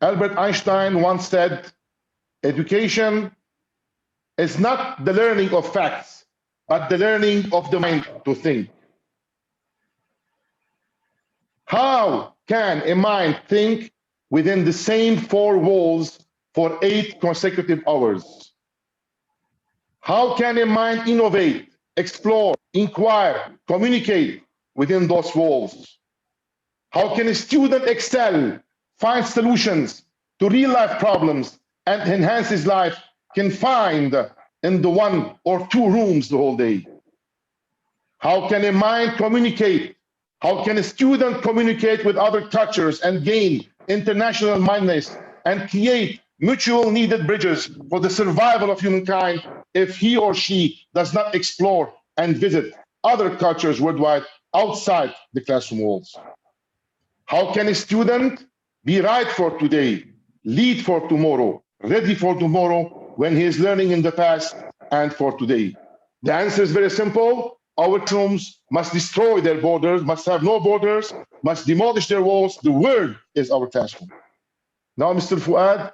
Albert Einstein once said, education is not the learning of facts, but the learning of the mind to think. How can a mind think within the same four walls for 8 consecutive hours? How can a mind innovate, explore, inquire, communicate within those walls? How can a student excel, find solutions to real-life problems, and enhance his life confined in the 1 or 2 rooms the whole day? How can a mind communicate? How can a student communicate with other teachers and gain international mindedness and create mutual needed bridges for the survival of humankind if he or she does not explore and visit other cultures worldwide outside the classroom walls? How can a student be right for today, lead for tomorrow, ready for tomorrow when he is learning in the past and for today? The answer is very simple. Our classrooms must destroy their borders, must have no borders, must demolish their walls. The word is our classroom. Now, Mr. Fouad,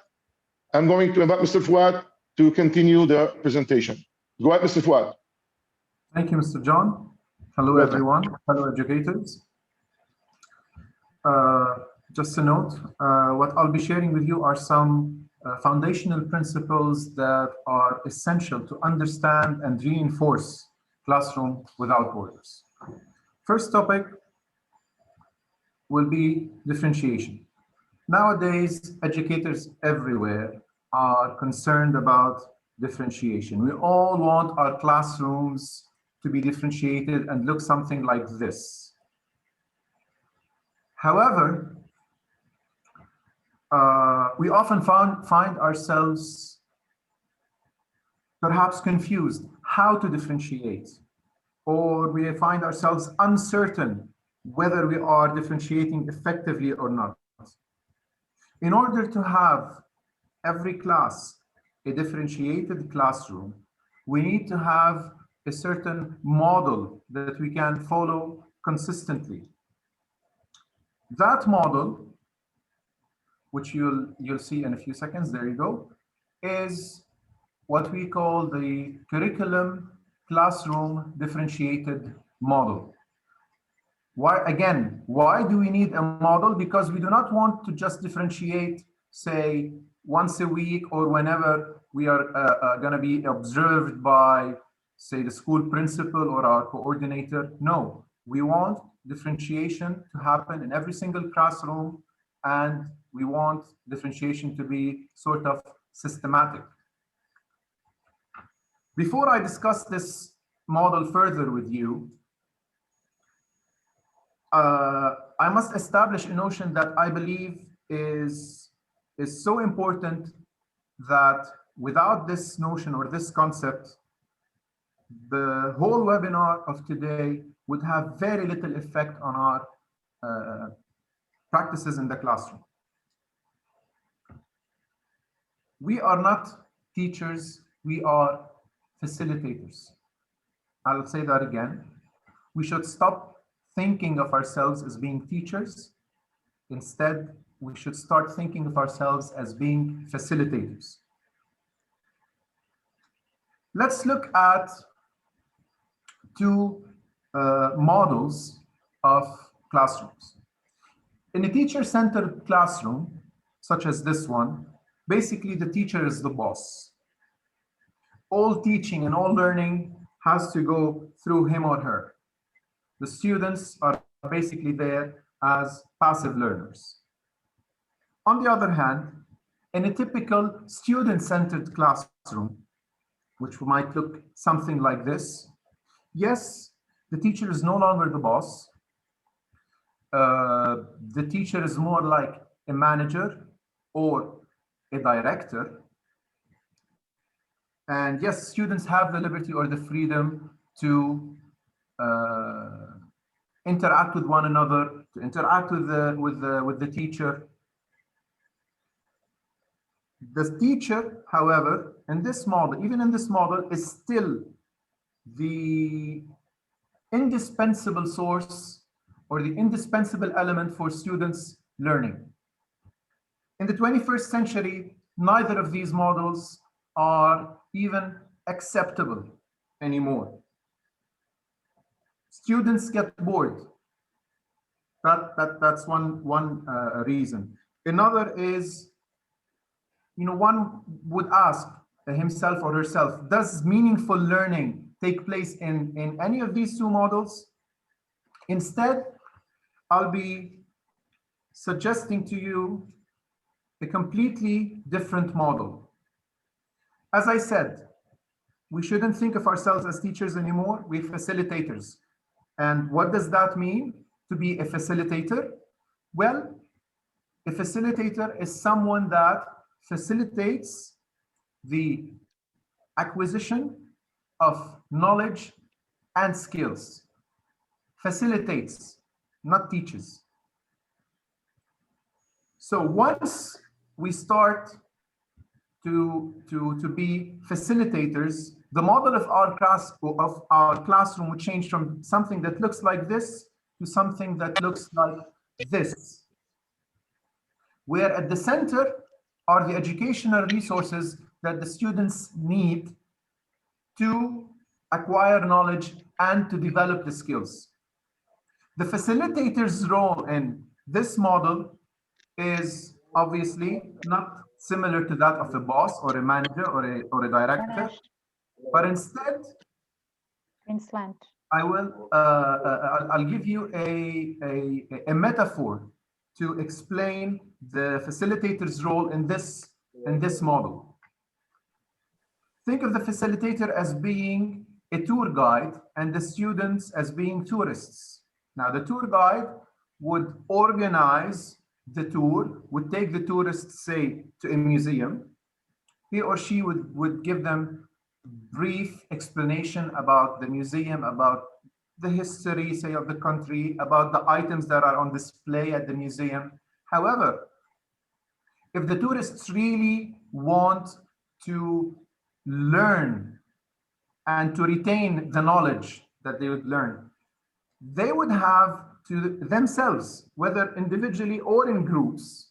I'm going to invite Mr. Fouad to continue the presentation. Go ahead, Mr. Fouad. Thank you, Mr. John. Hello, everyone. Hello, educators. Just a note, what I'll be sharing with you are some foundational principles that are essential to understand and reinforce classroom without borders. First topic will be differentiation. Nowadays, educators everywhere are concerned about differentiation. We all want our classrooms to be differentiated and look something like this. However, we often find ourselves perhaps confused how to differentiate, or we find ourselves uncertain whether we are differentiating effectively or not. In order to have every class a differentiated classroom, we need to have a certain model that we can follow consistently. That model, which you'll see in a few seconds, there you go, is what we call the curriculum classroom differentiated model. Why do we need a model? Because we do not want to just differentiate, say, once a week or whenever we are going to be observed by, say, the school principal or our coordinator. No, we want differentiation to happen in every single classroom, and we want differentiation to be sort of systematic. Before I discuss this model further with you, I must establish a notion that I believe is so important that without this notion or this concept, the whole webinar of today would have very little effect on our practices in the classroom. We are not teachers, we are facilitators. I'll say that again. We should stop thinking of ourselves as being teachers. Instead, we should start thinking of ourselves as being facilitators. Let's look at two models of classrooms. In a teacher-centered classroom, such as this one, basically the teacher is the boss. All teaching and all learning has to go through him or her. The students are basically there as passive learners. On the other hand, in a typical student-centered classroom, which might look something like this, yes, the teacher is no longer the boss. The teacher is more like a manager or a director. And yes, students have the liberty or the freedom to interact with one another, to interact with the teacher. The teacher, however, in this model, even in this model, is still the indispensable source or the indispensable element for students' learning. In the 21st century, neither of these models are even acceptable anymore. Students get bored. That's one reason. Another is, one would ask himself or herself, does meaningful learning take place in any of these two models? Instead, I'll be suggesting to you a completely different model. As I said, we shouldn't think of ourselves as teachers anymore, we're facilitators. And what does that mean, to be a facilitator? Well, a facilitator is someone that facilitates the acquisition of knowledge and skills. Facilitates, not teaches. So once we start to be facilitators, the model of our classroom would change from something that looks like this to something that looks like this, where at the center are the educational resources that the students need to acquire knowledge and to develop the skills. The facilitator's role in this model is obviously not similar to that of a boss or a manager or a director, but instead, I will I'll give you a metaphor to explain the facilitator's role in this model. Think of the facilitator as being a tour guide and the students as being tourists. Now, the tour guide would organize the tour, would take the tourists, say, to a museum. He or she would give them brief explanation about the museum, about the history, say, of the country, about the items that are on display at the museum. However, if the tourists really want to learn and to retain the knowledge that they would learn, they would have to themselves, whether individually or in groups,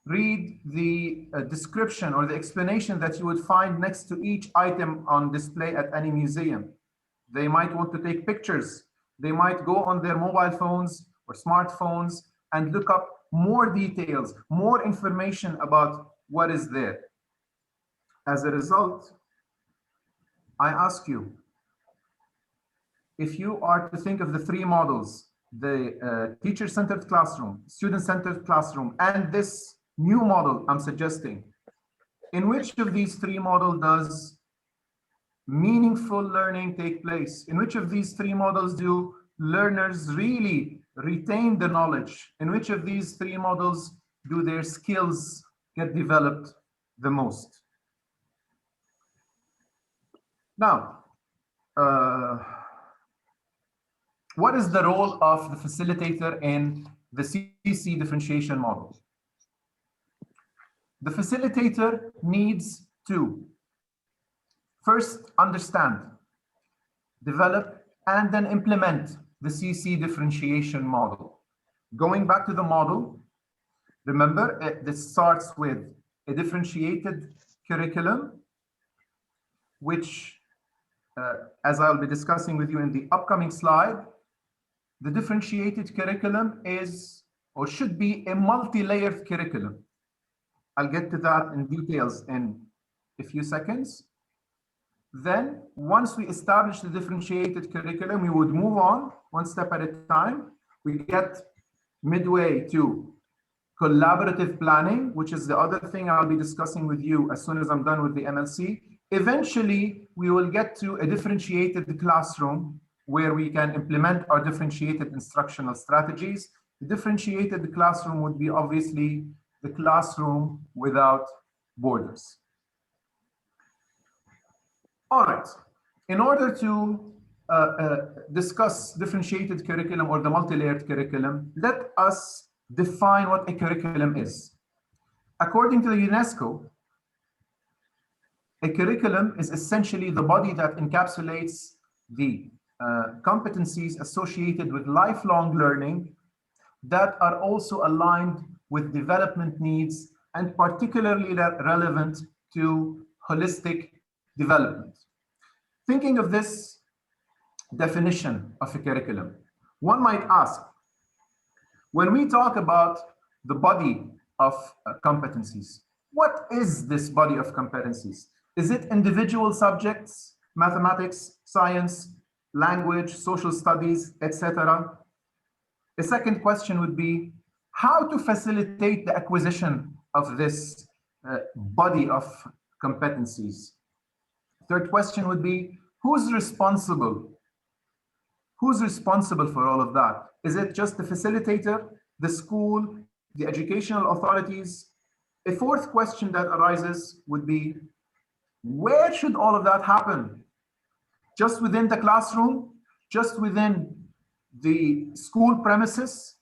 read the description or the explanation that you would find next to each item on display at any museum. They might want to take pictures. They might go on their mobile phones or smartphones and look up more details, more information about what is there. As a result, I ask you, if you are to think of the three models, the teacher-centered classroom, student-centered classroom, and this new model I'm suggesting, in which of these three models does meaningful learning take place? In which of these three models do learners really retain the knowledge? In which of these three models do their skills get developed the most? Now, what is the role of the facilitator in the C.C. differentiation model? The facilitator needs to first understand, develop, and then implement the C.C. differentiation model. Going back to the model, remember, this starts with a differentiated curriculum, which, as I'll be discussing with you in the upcoming slide, the differentiated curriculum is or should be a multi-layered curriculum. I'll get to that in details in a few seconds. Then, once we establish the differentiated curriculum, we would move on one step at a time. We get midway to collaborative planning, which is the other thing I'll be discussing with you as soon as I'm done with the MLC. Eventually, we will get to a differentiated classroom where we can implement our differentiated instructional strategies. The differentiated classroom would be obviously the classroom without borders. All right, in order to discuss differentiated curriculum or the multi-layered curriculum, let us define what a curriculum is. According to the UNESCO, a curriculum is essentially the body that encapsulates the competencies associated with lifelong learning that are also aligned with development needs and particularly relevant to holistic development. Thinking of this definition of a curriculum, one might ask, when we talk about the body of competencies, what is this body of competencies? Is it individual subjects, mathematics, science, language, social studies, etc.? The second question would be how to facilitate the acquisition of this body of competencies. Third question would be who's responsible? Who's responsible for all of that? Is it just the facilitator, the school, the educational authorities? A fourth question that arises would be, where should all of that happen? Just within the classroom? Just within the school premises?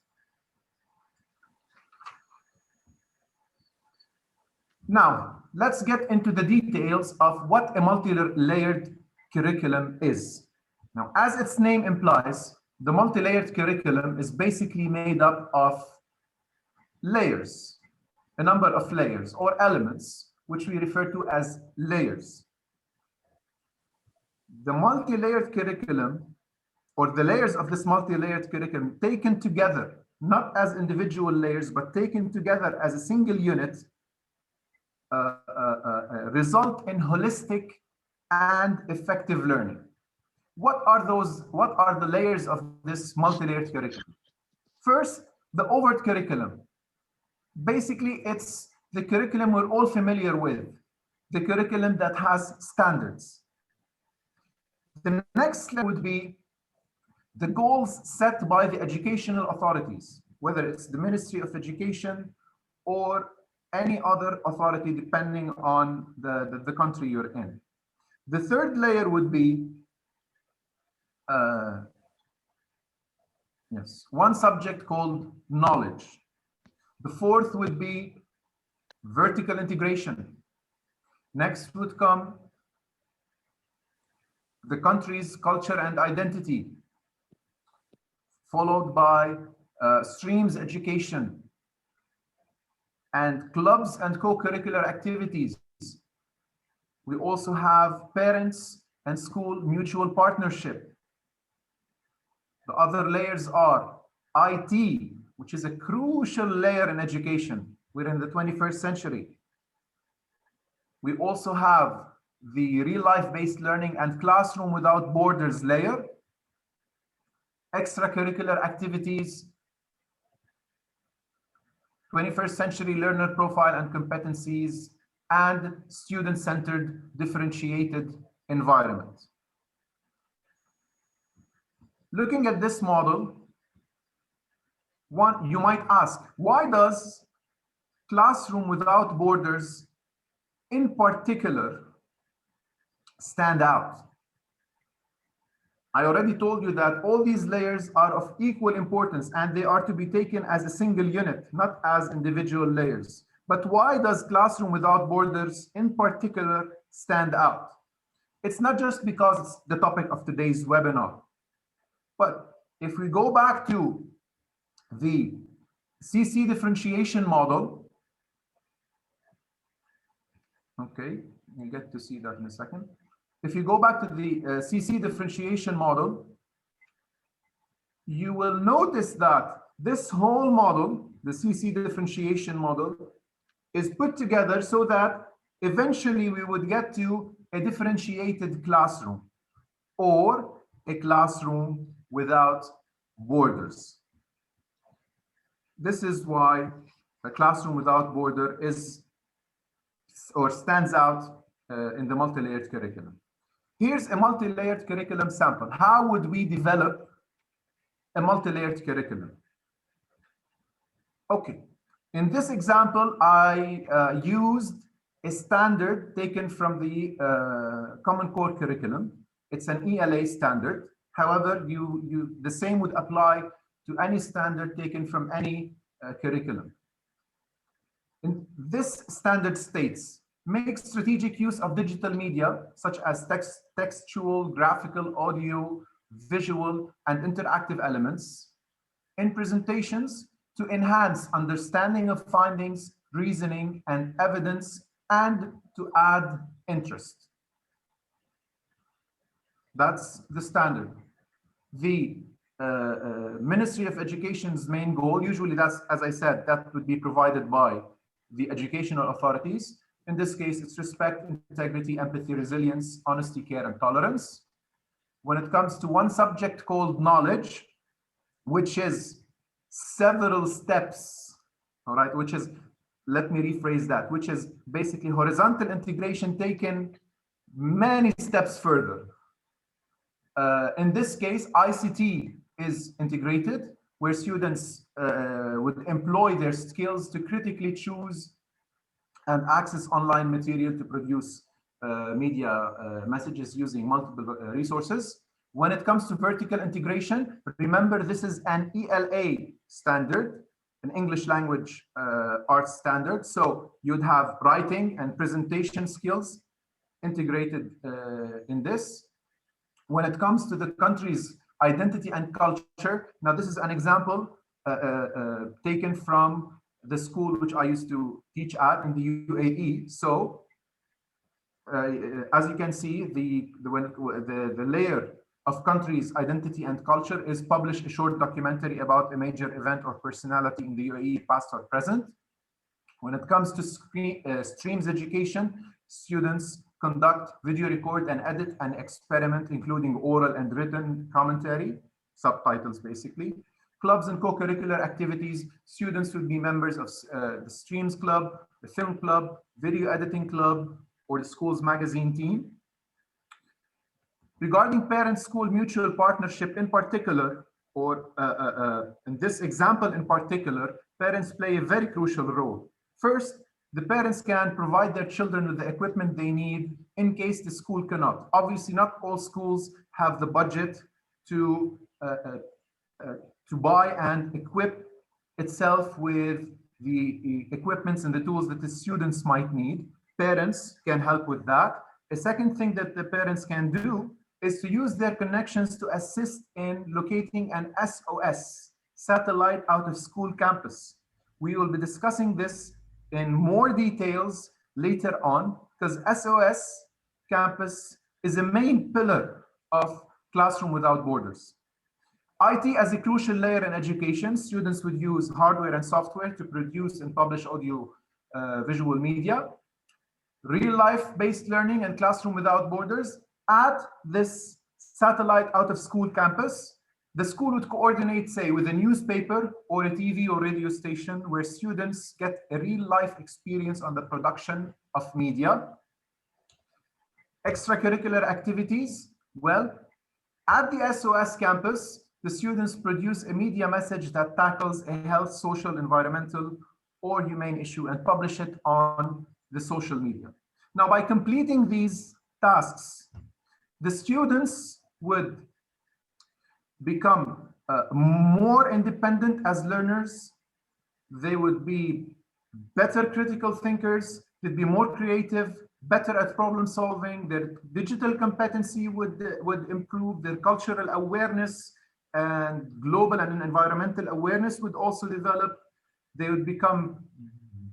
Now, let's get into the details of what a multi-layered curriculum is. Now, as its name implies, the multi-layered curriculum is basically made up of layers, a number of layers or elements, which we refer to as layers. The multi-layered curriculum, or the layers of this multi-layered curriculum, taken together, not as individual layers, but taken together as a single unit, result in holistic and effective learning. What are the layers of this multi-layered curriculum? First, the overt curriculum. Basically, it's the curriculum we're all familiar with, the curriculum that has standards. The next layer would be the goals set by the educational authorities, whether it's the Ministry of Education or any other authority, depending on the country you're in. The third layer would be one subject called knowledge. The fourth would be vertical integration. Next would come the country's culture and identity, followed by streams education and clubs and co-curricular activities. We also have parents and school mutual partnership. The other layers are IT, which is a crucial layer in education. We're in the 21st century. We also have the real-life based learning and classroom without borders layer, extracurricular activities, 21st century learner profile and competencies, and student-centered differentiated environment. Looking at this model, you might ask, why does classroom without borders in particular stand out? I already told you that all these layers are of equal importance and they are to be taken as a single unit, not as individual layers. But why does classroom without borders in particular stand out? It's not just because it's the topic of today's webinar, but if we go back to the CC differentiation model, okay, you get to see that in a second. If you go back to the CC differentiation model, you will notice that this whole model, the CC differentiation model, is put together so that eventually we would get to a differentiated classroom or a classroom without borders. This is why a classroom without border is or stands out in the multi-layered curriculum. Here's a multi-layered curriculum sample. How would we develop a multi-layered curriculum? Okay, in this example, I used a standard taken from the Common Core curriculum. It's an ELA standard. However, the same would apply to any standard taken from any curriculum. And this standard states, make strategic use of digital media, such as textual, graphical, audio, visual, and interactive elements in presentations to enhance understanding of findings, reasoning, and evidence, and to add interest. That's the standard. The Ministry of Education's main goal, usually that's, as I said, that would be provided by the educational authorities. In this case, it's respect, integrity, empathy, resilience, honesty, care, and tolerance. When it comes to one subject called knowledge, which is several steps, all right, which is, let me rephrase that, which is basically horizontal integration taken many steps further. In this case, ICT is integrated, where students would employ their skills to critically choose and access online material to produce media messages using multiple resources. When it comes to vertical integration, remember this is an ELA standard, an English language arts standard. So you'd have writing and presentation skills integrated in this. When it comes to the country's identity and culture, now this is an example taken from the school which I used to teach at in the UAE. So as you can see, the layer of country's identity and culture is publish a short documentary about a major event or personality in the UAE, past or present. When it comes to streams education, students conduct, video record, and edit and experiment, including oral and written commentary, subtitles basically. Clubs and co-curricular activities, students would be members of the Streams Club, the Film Club, Video Editing Club, or the school's magazine team. Regarding parent-school mutual partnership in particular, or in this example in particular, parents play a very crucial role. First, the parents can provide their children with the equipment they need in case the school cannot. Obviously, not all schools have the budget to buy and equip itself with the equipments and the tools that the students might need. Parents can help with that. A second thing that the parents can do is to use their connections to assist in locating an SOS, satellite out of school campus. We will be discussing this in more details later on, because SOS Campus is a main pillar of Classroom Without Borders. IT as a crucial layer in education, students would use hardware and software to produce and publish audio visual media. Real life-based learning and Classroom Without Borders. At this satellite out of school campus, the school would coordinate, say, with a newspaper or a TV or radio station where students get a real-life experience on the production of media. Extracurricular activities, well, at the SOS campus, the students produce a media message that tackles a health, social, environmental, or humane issue and publish it on the social media. Now, by completing these tasks, the students would become more independent as learners. They would be better critical thinkers, they'd be more creative, better at problem solving, their digital competency would improve, their cultural awareness and global and environmental awareness would also develop. They would become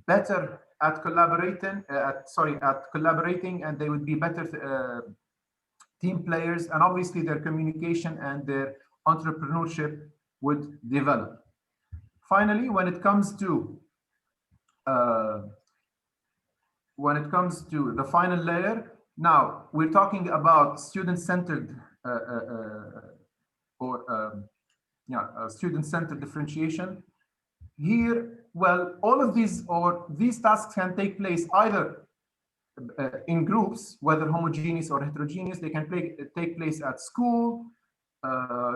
better at collaborating, and they would be better team players, and obviously their communication and their entrepreneurship would develop. Finally, when it comes to the final layer, now we're talking about student-centered student-centered differentiation. Here, well, all of these tasks can take place either in groups, whether homogeneous or heterogeneous. They can take place at school,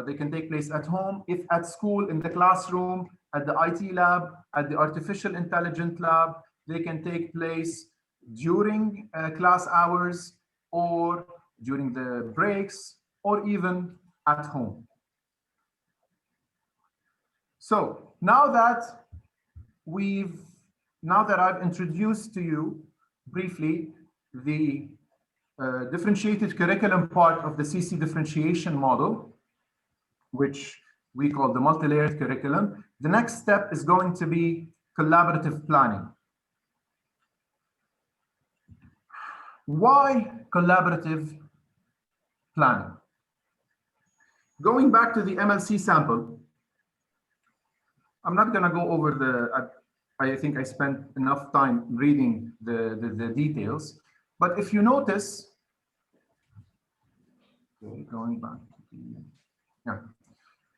they can take place at home. If at school, in the classroom, at the IT lab, at the artificial intelligence lab, they can take place during class hours or during the breaks, or even at home. So now that I've introduced to you briefly the differentiated curriculum part of the CC differentiation model, which we call the multi-layered curriculum, the next step is going to be collaborative planning. Why collaborative planning? Going back to the MLC sample, I'm not going to go over the, I think I spent enough time reading the details, but if you notice, going back to the, yeah.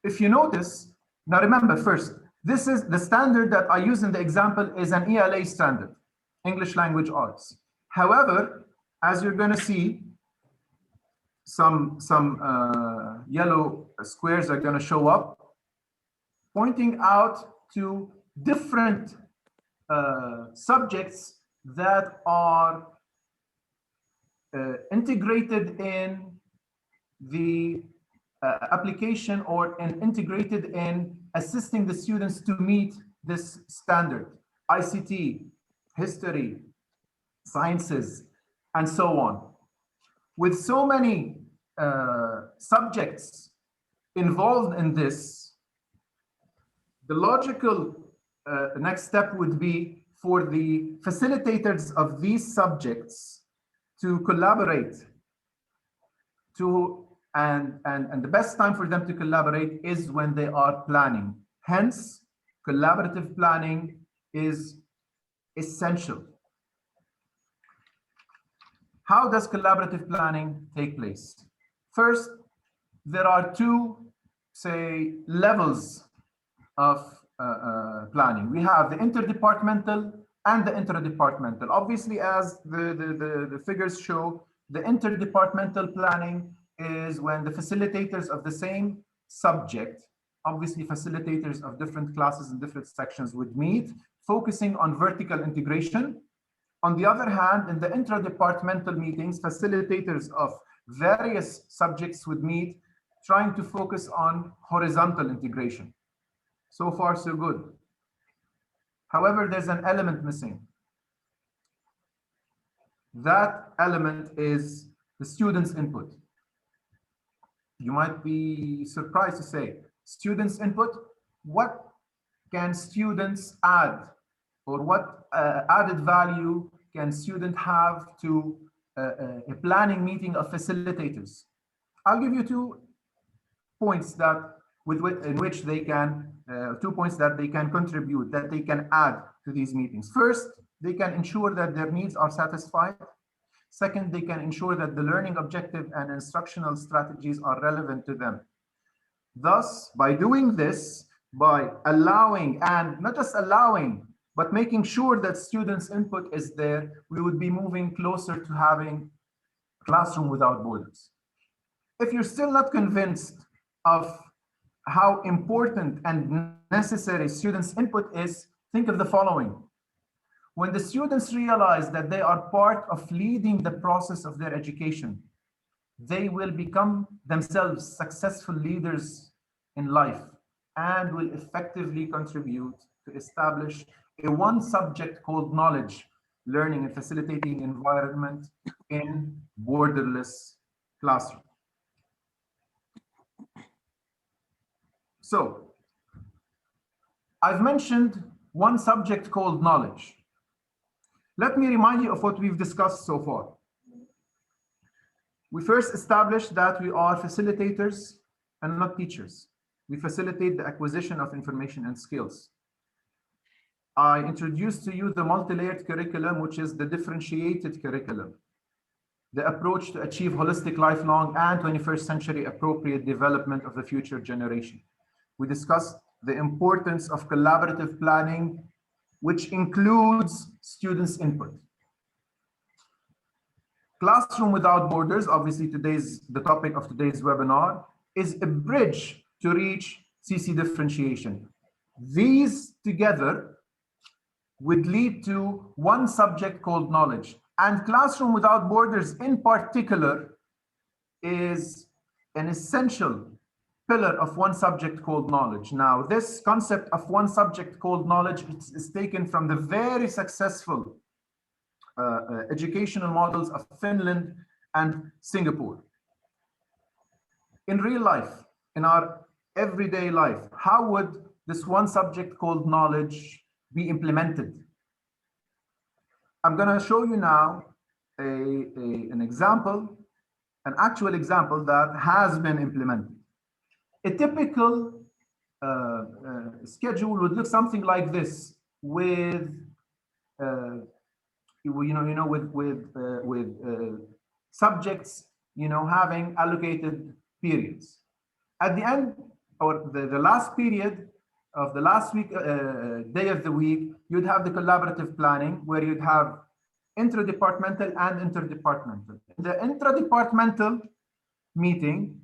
If you notice, now remember first, this is the standard that I use in the example is an ELA standard, English Language Arts. However, as you're going to see, some yellow squares are going to show up, pointing out to different subjects that are integrated in the application or integrated in assisting the students to meet this standard: ICT, history, sciences, and so on. With so many subjects involved in this, the logical next step would be for the facilitators of these subjects to collaborate and the best time for them to collaborate is when they are planning. Hence, collaborative planning is essential. How does collaborative planning take place? First, there are two, say, levels of planning. We have the interdepartmental and the intradepartmental. Obviously, as the figures show, the interdepartmental planning is when the facilitators of the same subject, obviously facilitators of different classes and different sections, would meet, focusing on vertical integration. On the other hand, in the intradepartmental meetings, facilitators of various subjects would meet, trying to focus on horizontal integration. So far, so good. However, there's an element missing. That element is the student's input. You might be surprised to say, students' input, what can students add, or what added value can student have to a planning meeting of facilitators? I'll give you 2 points that in which they can, 2 points that they can contribute, that they can add to these meetings. First, they can ensure that their needs are satisfied. Second, they can ensure that the learning objective and instructional strategies are relevant to them. Thus, by doing this, by allowing, and not just allowing, but making sure that students' input is there, we would be moving closer to having classroom without borders. If you're still not convinced of how important and necessary students' input is, think of the following. When the students realize that they are part of leading the process of their education, they will become themselves successful leaders in life and will effectively contribute to establish a one subject called knowledge, learning and facilitating environment in borderless classroom. So, I've mentioned one subject called knowledge. Let me remind you of what we've discussed so far. We first established that we are facilitators and not teachers. We facilitate the acquisition of information and skills. I introduced to you the multi-layered curriculum, which is the differentiated curriculum, the approach to achieve holistic, lifelong, and 21st century appropriate development of the future generation. We discussed the importance of collaborative planning, which includes students' input. Classroom without borders, obviously the topic of today's webinar, is a bridge to reach CC differentiation. These together would lead to one subject called knowledge. And classroom without borders in particular is an essential pillar of one subject called knowledge. Now, this concept of one subject called knowledge is taken from the very successful educational models of Finland and Singapore. In real life, in our everyday life, how would this one subject called knowledge be implemented? I'm going to show you now an example, an actual example that has been implemented. A typical schedule would look something like this, with subjects, having allocated periods. At the end, or the last period of the last week, day of the week, you'd have the collaborative planning, where you'd have intradepartmental and interdepartmental. The intradepartmental meeting,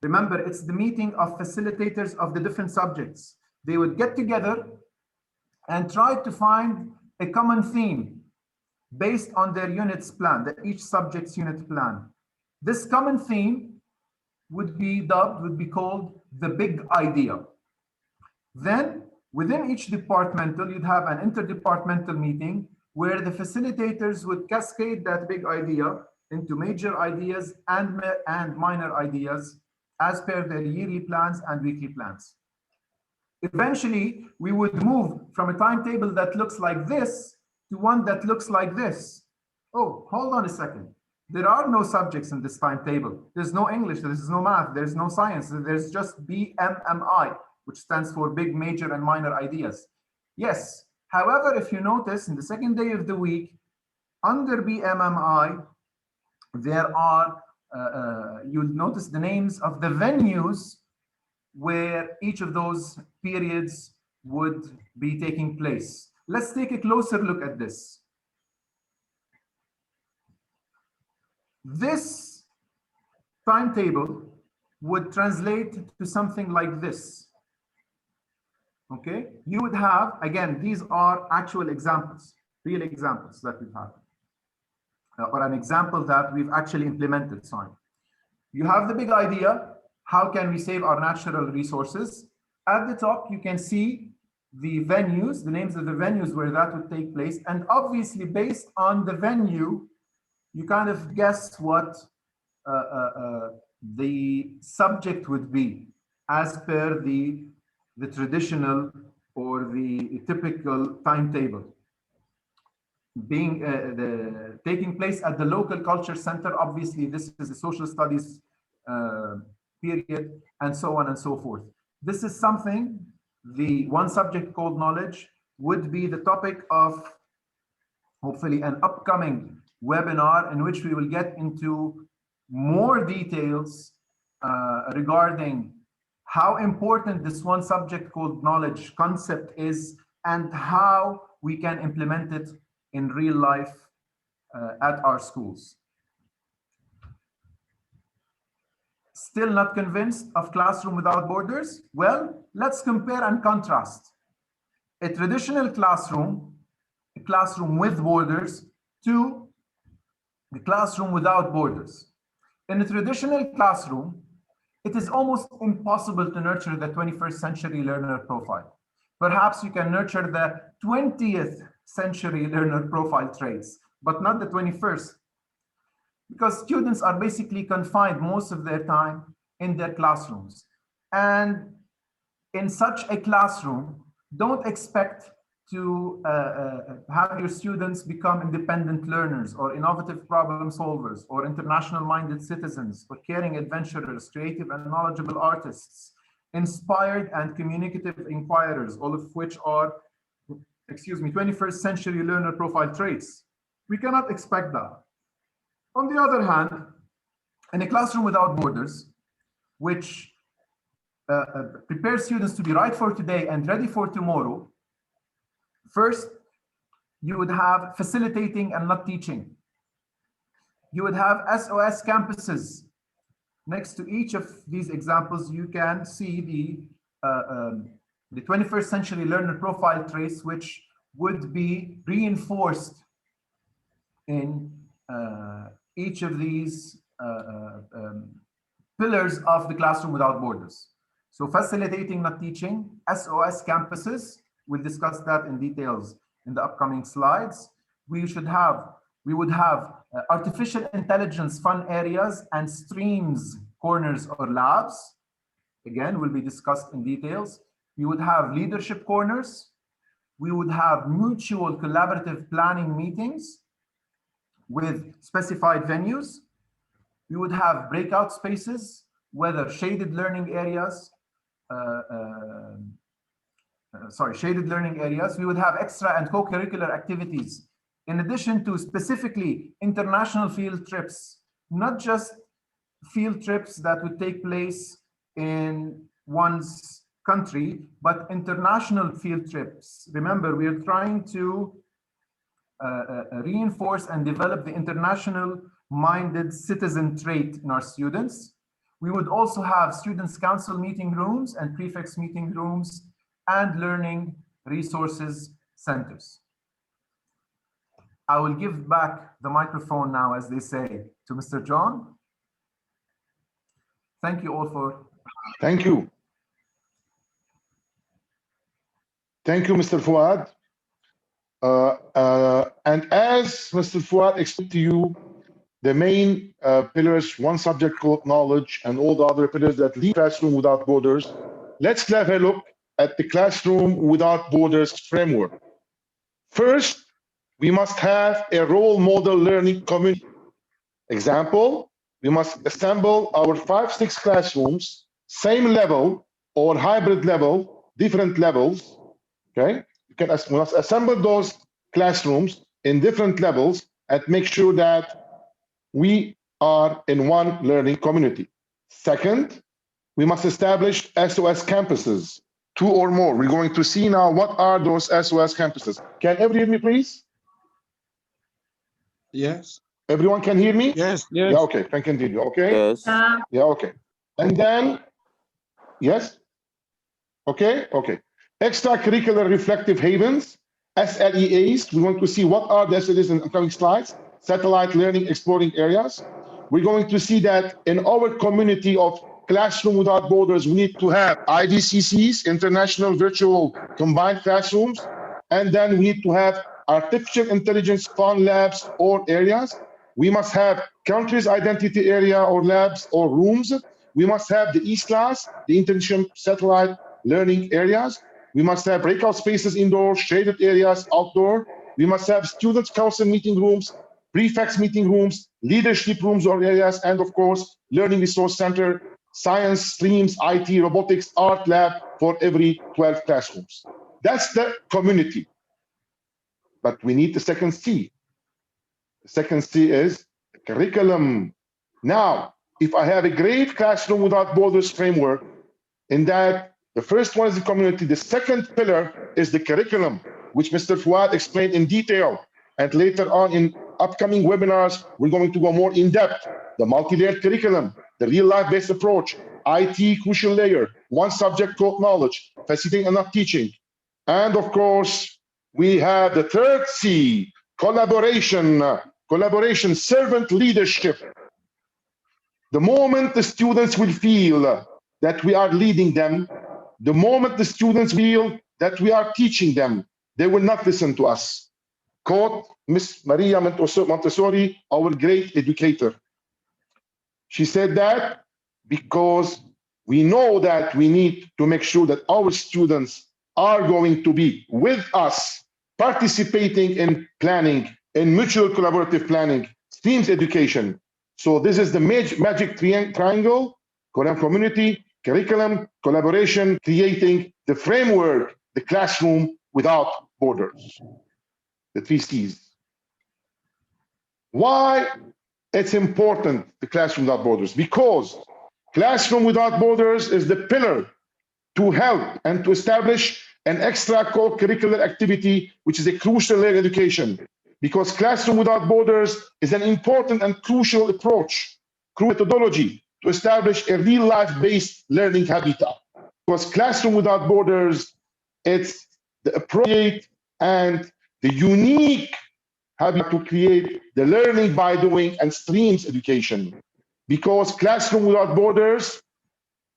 remember, it's the meeting of facilitators of the different subjects. They would get together and try to find a common theme based on their unit's plan, each subject's unit plan. This common theme would be called the big idea. Then within each departmental, you'd have an interdepartmental meeting where the facilitators would cascade that big idea into major ideas and minor ideas as per their yearly plans and weekly plans. Eventually, we would move from a timetable that looks like this to one that looks like this. Oh, hold on a second. There are no subjects in this timetable. There's no English, there's no math, there's no science, there's just BMMI, which stands for big, major, and minor ideas. Yes, however, if you notice, in the second day of the week, under BMMI, there are, you'll notice the names of the venues where each of those periods would be taking place. Let's take a closer look at this. This timetable would translate to something like this. Okay, you would have, again, these are actual examples, real examples that we've had, or an example that we've actually implemented. Sorry. You have the big idea. How can we save our natural resources? At the top, you can see the venues, the names of the venues where that would take place. And obviously, based on the venue, you kind of guess what the subject would be as per the traditional or the typical timetable. Being taking place at the local culture center, obviously, this is a social studies period, and so on and so forth. This is something, the one subject called knowledge would be the topic of hopefully an upcoming webinar, in which we will get into more details regarding how important this one subject called knowledge concept is, and how we can implement it in real life at our schools. Still not convinced of classroom without borders? Well, let's compare and contrast a traditional classroom, a classroom with borders, to the classroom without borders. In a traditional classroom, it is almost impossible to nurture the 21st century learner profile. Perhaps you can nurture the 20th century learner profile traits, but not the 21st. Because students are basically confined most of their time in their classrooms. And in such a classroom, don't expect to have your students become independent learners or innovative problem solvers or international minded citizens or caring adventurers, creative and knowledgeable artists, inspired and communicative inquirers, all of which are, 21st century learner profile traits. We cannot expect that. On the other hand, in a classroom without borders, which prepares students to be right for today and ready for tomorrow, first, you would have facilitating and not teaching. You would have SOS campuses. Next to each of these examples, you can see the 21st century learner profile traits, which would be reinforced in each of these pillars of the classroom without borders. So facilitating, not teaching, SOS campuses, we'll discuss that in details in the upcoming slides. We would have artificial intelligence fun areas and streams, corners or labs. Again, will be discussed in details. We would have leadership corners. We would have mutual collaborative planning meetings. with specified venues. We would have breakout spaces, whether shaded learning areas, shaded learning areas. We would have extra and co-curricular activities, in addition to specifically international field trips, not just field trips that would take place in one's country, but international field trips. Remember, we are trying to reinforce and develop the international-minded citizen trait in our students. We would also have students' council meeting rooms and prefects meeting rooms and learning resources centers. I will give back the microphone now, as they say, to Mr. John. Thank you all for. Thank you. Thank you, Mr. Fuad. And as Mr. Fuad explained to you, the main pillars, one subject called knowledge, and all the other pillars that lead Classroom Without Borders. Let's have a look at the Classroom Without Borders framework. First, we must have a role model learning community. Example, we must assemble our 5-6 classrooms, same level or hybrid level, different levels, okay? We must assemble those classrooms in different levels and make sure that we are in one learning community. Second, we must establish SOS campuses, 2 or more. We're going to see now what are those SOS campuses. Can everyone hear me, please? Yes. Everyone can hear me? Yes. Yes. Yeah, okay, I can hear you, okay? Yes. Yeah, okay. And then, yes? Okay, okay. Extracurricular reflective havens, SLEAs. We want to see what are the SLEAs in the upcoming slides. Satellite learning exploring areas. We're going to see that in our community of Classroom Without Borders, we need to have IDCCs, International Virtual Combined Classrooms, and then we need to have artificial intelligence fun labs or areas. We must have countries identity area or labs or rooms. We must have the ISLAS, the Internship satellite learning areas. We must have breakout spaces indoor, shaded areas outdoor. We must have students' council meeting rooms, prefects meeting rooms, leadership rooms or areas, and of course, learning resource center, science streams, IT, robotics, art lab for every 12 classrooms. That's the community. But we need the second C. The second C is curriculum. Now, if I have a great Classroom Without Borders framework, in that the first one is the community, the second pillar is the curriculum, which Mr. Fuad explained in detail. And later on in upcoming webinars, we're going to go more in depth. The multi-layered curriculum, the real-life based approach, IT crucial layer, one subject called knowledge, facilitating and not teaching. And of course, we have the third C, collaboration, servant leadership. The moment the students will feel that we are leading them, the moment the students feel that we are teaching them, they will not listen to us. Quote Miss Maria Montessori, our great educator. She said that because we know that we need to make sure that our students are going to be with us, participating in planning, in mutual collaborative planning, STEAM's education. So this is the magic triangle, community, curriculum, collaboration, creating the framework, the Classroom Without Borders, the 3 C's. Why it's important, the Classroom Without Borders? Because Classroom Without Borders is the pillar to help and to establish an extra co-curricular activity, which is a crucial layer in education. Because Classroom Without Borders is an important and crucial approach, crucial methodology to establish a real-life based learning habitat. Because Classroom Without Borders, it's the appropriate and the unique habitat to create the learning by doing and streams education. Because Classroom Without Borders,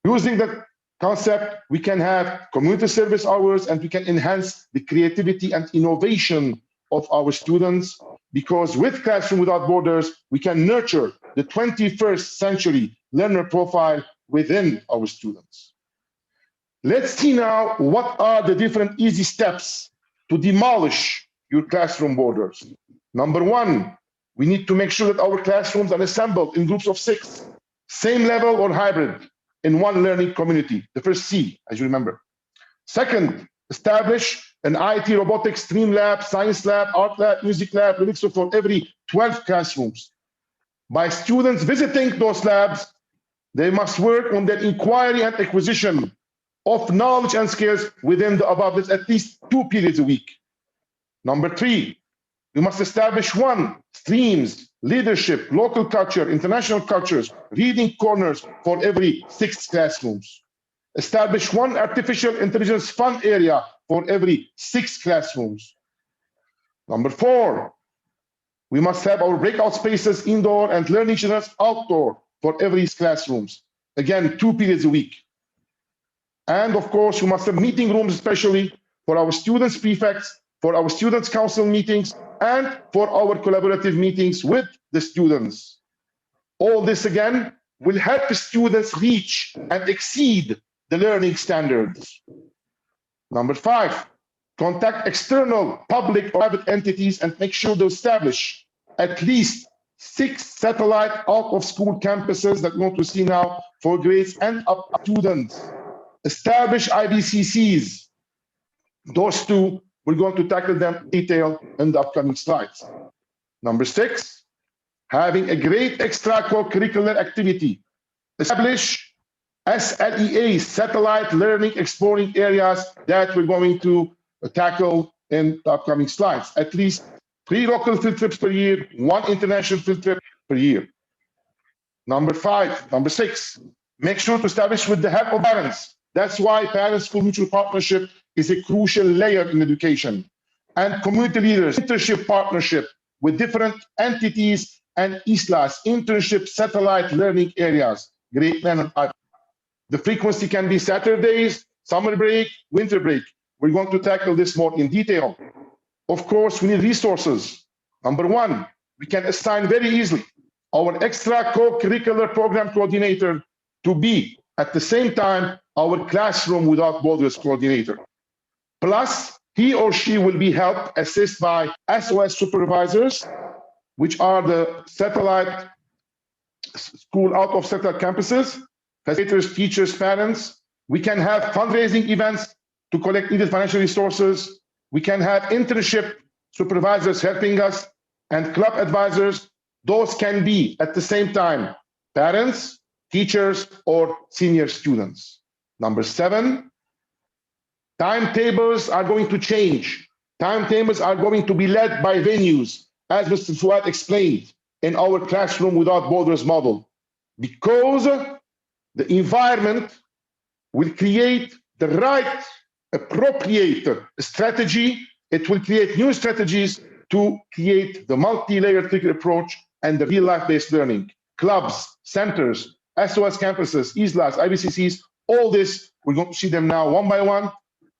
using that concept, we can have community service hours and we can enhance the creativity and innovation of our students. Because with Classroom Without Borders, we can nurture the 21st century learner profile within our students. Let's see now what are the different easy steps to demolish your classroom borders. Number 1, We need to make sure that our classrooms are assembled in groups of 6, same level or hybrid, in one learning community, the first C, as you remember. Second, establish an IT, robotics, STEAM lab, science lab, art lab, music lab, for every 12 classrooms. By students visiting those labs, they must work on their inquiry and acquisition of knowledge and skills within the above list at least 2 periods a week. Number 3, we must establish 1 streams, leadership, local culture, international cultures, reading corners for every 6 classrooms. Establish 1 artificial intelligence fun area for every 6 classrooms. Number 4, we must have our breakout spaces indoor and learning channels outdoor for every classrooms. Again, 2 periods a week. And of course, we must have meeting rooms, especially for our students' prefects, for our students' council meetings, and for our collaborative meetings with the students. All this, again, will help students reach and exceed the learning standards. Number 5, contact external public or private entities and make sure to establish at least 6 satellite out-of-school campuses that we want to see now for grades and up students. Establish IBCCs. Those 2, we're going to tackle them in detail in the upcoming slides. Number 6, having a great extra co-curricular activity. Establish SLEAs, satellite learning exploring areas that we're going to tackle in the upcoming slides. At least 3 local field trips per year, 1 international field trip per year. Number 6, make sure to establish with the help of parents. That's why parents-school mutual partnership is a crucial layer in education. And community leaders, internship partnership with different entities and ISLAS, internship satellite learning areas, great men and I. The frequency can be Saturdays, summer break, winter break. We're going to tackle this more in detail. Of course, we need resources. Number 1, we can assign very easily our extra co-curricular program coordinator to be, at the same time, our Classroom Without Borders coordinator. Plus, he or she will be helped assist by SOS supervisors, which are the satellite school out of satellite campuses, facilitators, teachers, parents. We can have fundraising events to collect needed financial resources. We can have internship supervisors helping us and club advisors. Those can be at the same time parents, teachers, or senior students. Number 7, timetables are going to change. Timetables are going to be led by venues, as Mr. Fuad explained in our Classroom Without Borders model, because the environment will create the right, appropriate strategy. It will create new strategies to create the multi-layered curricular approach and the real-life-based learning. Clubs, centers, SOS campuses, ISLAS, IBCCs, all this, we're going to see them now one by one.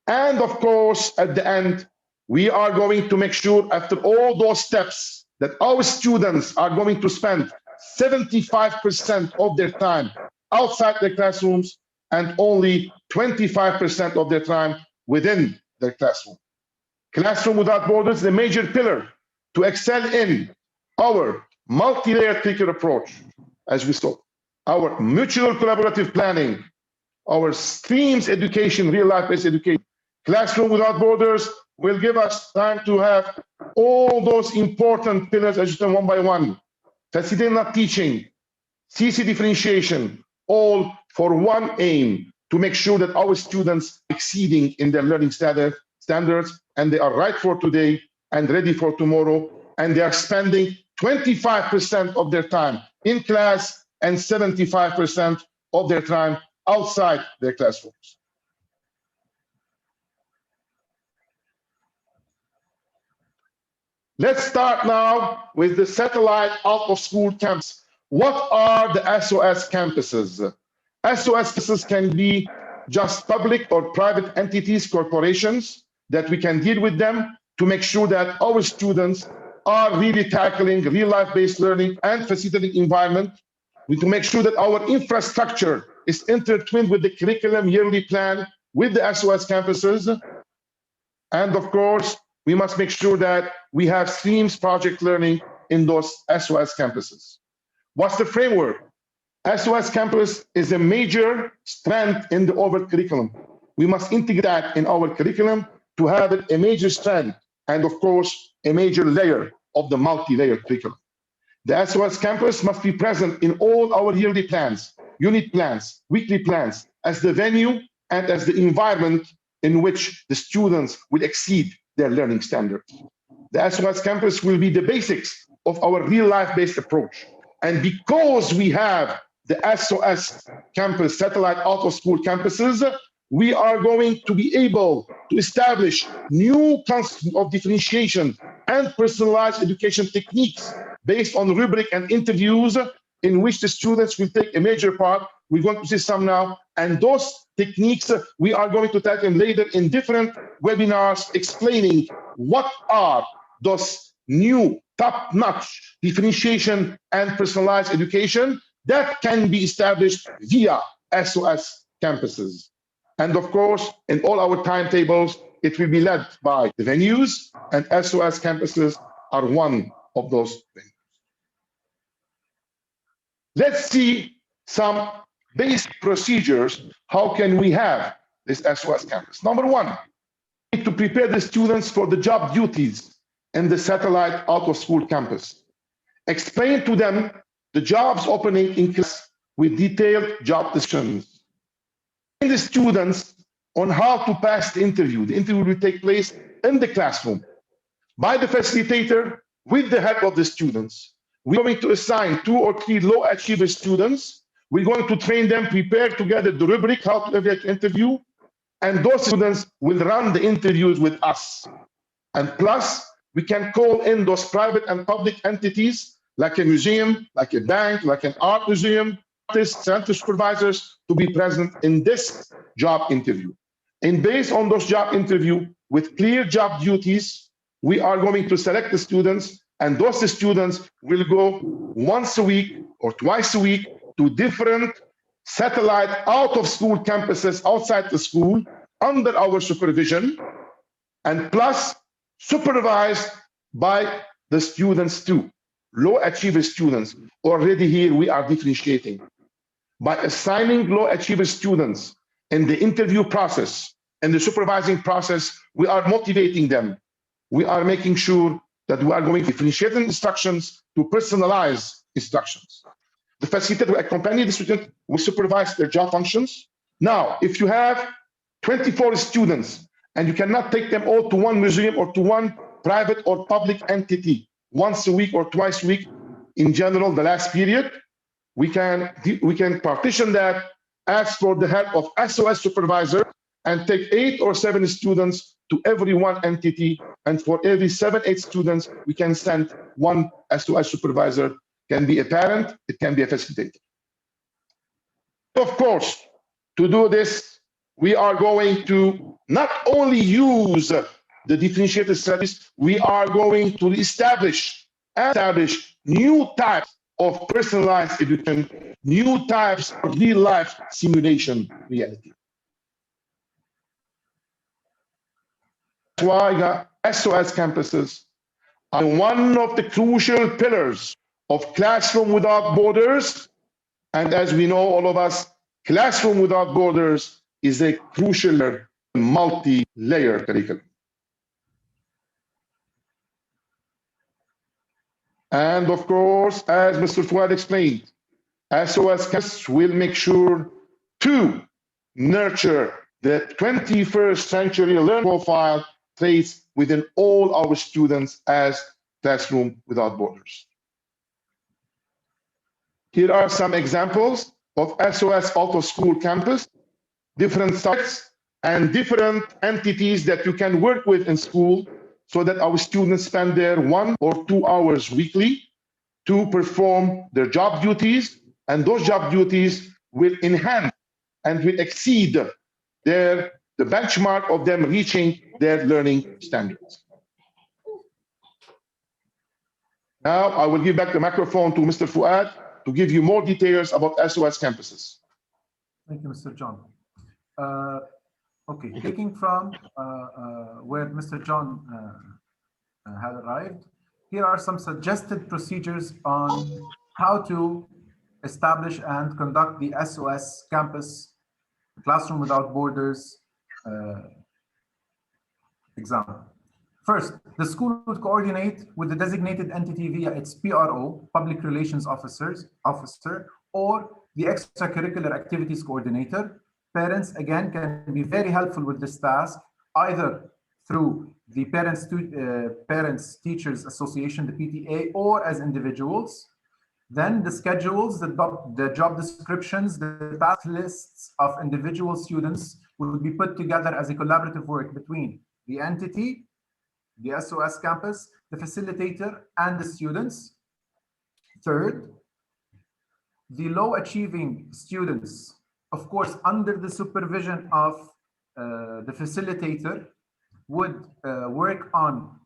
And of course, at the end, we are going to make sure after all those steps that our students are going to spend 75% of their time outside their classrooms and only 25% of their time within their classroom. Classroom Without Borders is a major pillar to excel in our multi-layered curricular approach, as we saw, our mutual collaborative planning, our streams education, real-life-based education. Classroom Without Borders will give us time to have all those important pillars as you said one by one. Facilitating and teaching, CC differentiation, all for one aim, to make sure that our students are exceeding in their learning standards, and they are right for today and ready for tomorrow, and they are spending 25% of their time in class and 75% of their time outside their classrooms. Let's start now with the satellite out-of-school camps. What are the SOS campuses? SOS campuses can be just public or private entities, corporations, that we can deal with them to make sure that our students are really tackling real-life-based learning and facilitating environment. We need to make sure that our infrastructure is intertwined with the curriculum yearly plan with the SOS campuses. And of course, we must make sure that we have streams project learning in those SOS campuses. What's the framework? SOS Campus is a major strand in the overall curriculum. We must integrate that in our curriculum to have it a major strand and, of course, a major layer of the multi-layer curriculum. The SOS Campus must be present in all our yearly plans, unit plans, weekly plans, as the venue and as the environment in which the students will exceed their learning standards. The SOS Campus will be the basics of our real-life-based approach. And because we have the SOS Campus satellite out-of-school campuses, we are going to be able to establish new concepts of differentiation and personalized education techniques based on rubric and interviews in which the students will take a major part. We're going to see some now, and those techniques we are going to tackle later in different webinars explaining what are those new top-notch differentiation and personalized education that can be established via SOS campuses. And of course, in all our timetables, it will be led by the venues, and SOS campuses are one of those venues. Let's see some basic procedures. How can we have this SOS campus? Number one, we need to prepare the students for the job duties in the satellite out-of-school campus. Explain to them the jobs opening in class with detailed job descriptions. Train the students on how to pass the interview. The interview will take place in the classroom by the facilitator with the help of the students. We're going to assign 2 or 3 low achiever students. We're going to train them, prepare together the rubric, how to evaluate interview, and those students will run the interviews with us. And plus, we can call in those private and public entities like a museum, like a bank, like an art museum, artists, center supervisors to be present in this job interview. And based on those job interview with clear job duties, we are going to select the students, and those students will go once a week or twice a week to different satellite out-of-school campuses outside the school under our supervision, and plus supervised by the students too. Low achiever students, already here we are differentiating. By assigning low achiever students in the interview process and the supervising process, we are motivating them. We are making sure that we are going to differentiate instructions to personalize instructions. The facilitator will accompany the student, will supervise their job functions. Now, if you have 24 students and you cannot take them all to one museum or to one private or public entity once a week or twice a week, in general, the last period, we can partition that, ask for the help of SOS supervisor, and take 8 or 7 students to every one entity. And for every 7, 8 students, we can send one SOS supervisor. Can be a parent, it can be a facilitator. Of course, to do this, we are going to not only use the differentiated strategies, we are going to establish new types of personalized education, new types of real-life simulation reality. That's why SOS campuses are one of the crucial pillars of Classroom Without Borders. And as we know, all of us, Classroom Without Borders is a crucial multi-layer curriculum. And of course, as Mr. Fouad explained, SOS Campus will make sure to nurture the 21st century learning profile traits within all our students as Classroom Without Borders. Here are some examples of SOS out-of-school campus, different sites and different entities that you can work with in school so that our students spend there 1 or 2 hours weekly to perform their job duties, and those job duties will enhance and will exceed the benchmark of them reaching their learning standards. Now I will give back the microphone to Mr. Fouad to give you more details about SOS campuses. Thank you, Mr. John. Okay, taking from where Mr. John had arrived, here are some suggested procedures on how to establish and conduct the SOS Campus Classroom Without Borders example. First, the school would coordinate with the designated entity via its PRO, Public Relations Officer, or the extracurricular activities coordinator. Parents, again, can be very helpful with this task, either through the Parents Teachers Association, the PTA, or as individuals. Then the schedules, the job descriptions, the task lists of individual students will be put together as a collaborative work between the entity, the SOS campus, the facilitator, and the students. Third, the low achieving students, of course, under the supervision of the facilitator, would work on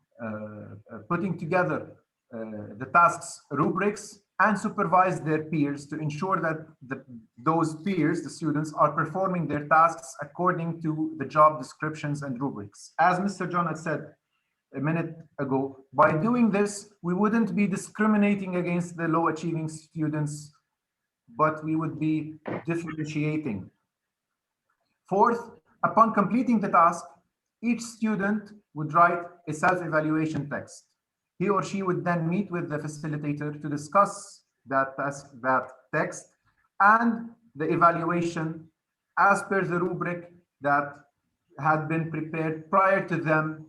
putting together the tasks rubrics and supervise their peers to ensure that those peers, the students, are performing their tasks according to the job descriptions and rubrics. As Mr. John had said a minute ago, by doing this, we wouldn't be discriminating against the low achieving students, but we would be differentiating. Fourth, upon completing the task, each student would write a self-evaluation text. He or she would then meet with the facilitator to discuss that text and the evaluation as per the rubric that had been prepared prior to them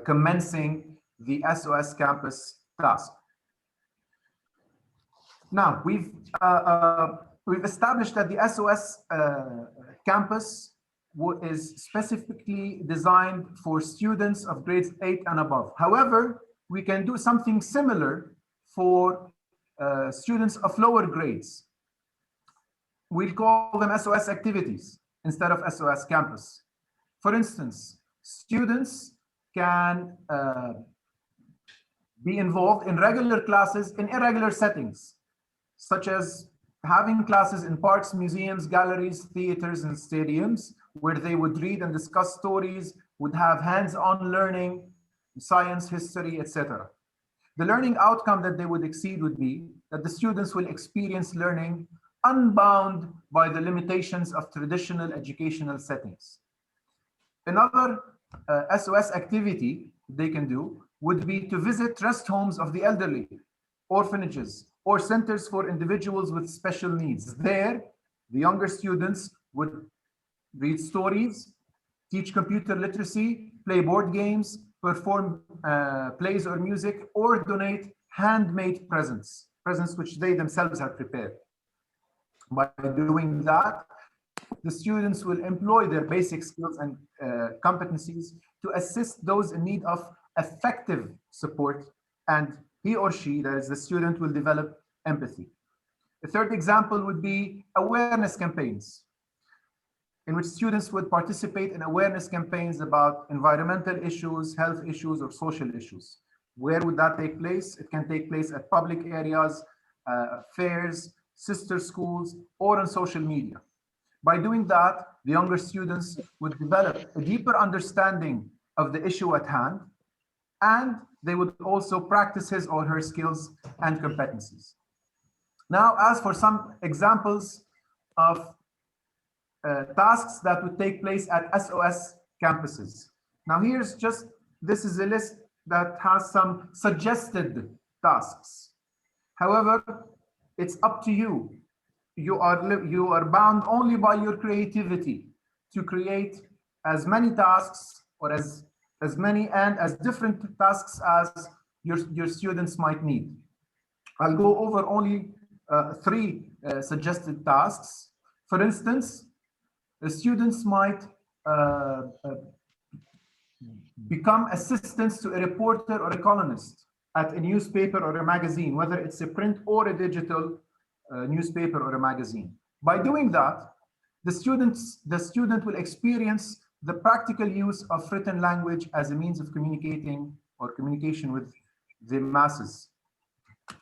commencing the SOS Campus task. Now, we've established that the SOS Campus is specifically designed for students of grades 8 and above. However, we can do something similar for students of lower grades. We'll call them SOS activities instead of SOS Campus. For instance, students can be involved in regular classes in irregular settings, such as having classes in parks, museums, galleries, theaters, and stadiums, where they would read and discuss stories, would have hands-on learning, science, history, etc. The learning outcome that they would exceed would be that the students will experience learning unbound by the limitations of traditional educational settings. Another SOS activity they can do would be to visit rest homes of the elderly, orphanages, or centers for individuals with special needs. There, the younger students would read stories, teach computer literacy, play board games, perform plays or music, or donate handmade presents which they themselves have prepared. By doing that, the students will employ their basic skills and competencies to assist those in need of effective support, and he or she, that is the student, will develop empathy. The third example would be awareness campaigns, in which students would participate in awareness campaigns about environmental issues, health issues, or social issues. Where would that take place? It can take place at public areas, fairs, sister schools, or on social media. By doing that, the younger students would develop a deeper understanding of the issue at hand, and they would also practice his or her skills and competencies. Now, as for some examples of tasks that would take place at SOS campuses. Now, this is a list that has some suggested tasks. However, it's up to you. You are bound only by your creativity to create as many tasks, or as many and as different tasks as your students might need. I'll go over only 3 suggested tasks. For instance, the students might become assistants to a reporter or a columnist at a newspaper or a magazine, whether it's a print or a digital newspaper or a magazine. By doing that, the student will experience the practical use of written language as a means of communicating or communication with the masses.